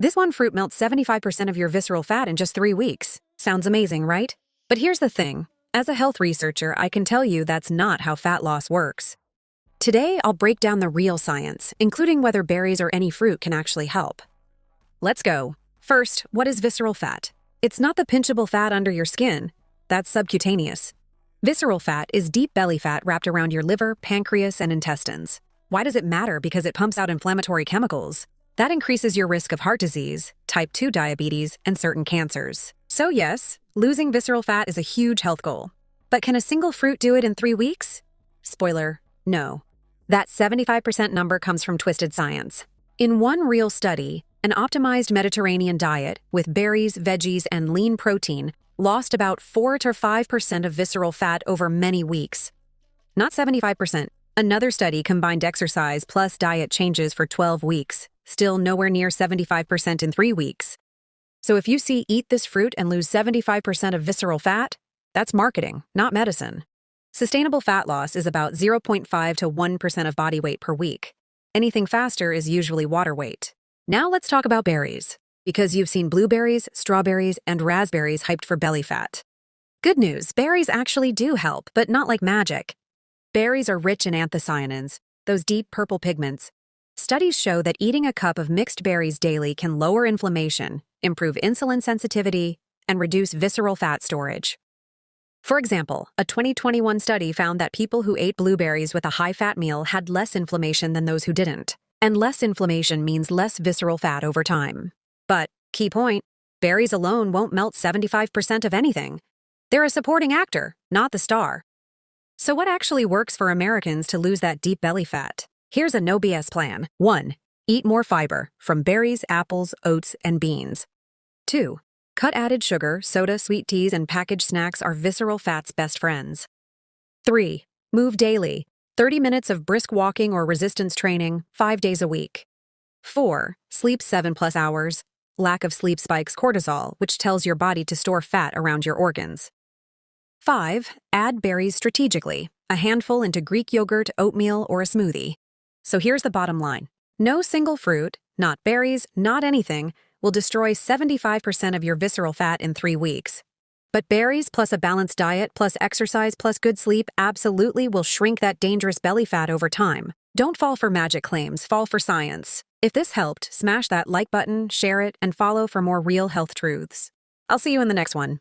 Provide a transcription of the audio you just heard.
This one fruit melts 75% of your visceral fat in just 3 weeks. Sounds amazing, right? But here's the thing. As a health researcher, I can tell you that's not how fat loss works. Today, I'll break down the real science, including whether berries or any fruit can actually help. Let's go. First, what is visceral fat? It's not the pinchable fat under your skin. That's subcutaneous. Visceral fat is deep belly fat wrapped around your liver, pancreas, and intestines. Why does it matter? Because it pumps out inflammatory chemicals. That increases your risk of heart disease, type 2 diabetes, and certain cancers. So yes, losing visceral fat is a huge health goal. But can a single fruit do it in 3 weeks? Spoiler, no. That 75% number comes from twisted science. In one real study, an optimized Mediterranean diet with berries, veggies, and lean protein lost about 4 to 5% of visceral fat over many weeks. Not 75%. Another study combined exercise plus diet changes for 12 weeks. Still nowhere near 75% in 3 weeks. So if you see eat this fruit and lose 75% of visceral fat, that's marketing, not medicine. Sustainable fat loss is about 0.5 to 1% of body weight per week. Anything faster is usually water weight. Now let's talk about berries, because you've seen blueberries, strawberries, and raspberries hyped for belly fat. Good news, berries actually do help, but not like magic. Berries are rich in anthocyanins, those deep purple pigments. Studies show that eating a cup of mixed berries daily can lower inflammation, improve insulin sensitivity, and reduce visceral fat storage. For example, a 2021 study found that people who ate blueberries with a high-fat meal had less inflammation than those who didn't. And less inflammation means less visceral fat over time. But, key point, berries alone won't melt 75% of anything. They're a supporting actor, not the star. So what actually works for Americans to lose that deep belly fat? Here's a no BS plan. 1. Eat more fiber from berries, apples, oats, and beans. 2. Cut added sugar, soda, sweet teas, and packaged snacks are visceral fat's best friends. 3. Move daily. 30 minutes of brisk walking or resistance training, 5 days a week. 4. Sleep 7+ hours. Lack of sleep spikes cortisol, which tells your body to store fat around your organs. 5. Add berries strategically, a handful into Greek yogurt, oatmeal, or a smoothie. So here's the bottom line. No single fruit, not berries, not anything, will destroy 75% of your visceral fat in 3 weeks. But berries plus a balanced diet plus exercise plus good sleep absolutely will shrink that dangerous belly fat over time. Don't fall for magic claims, fall for science. If this helped, smash that like button, share it, and follow for more real health truths. I'll see you in the next one.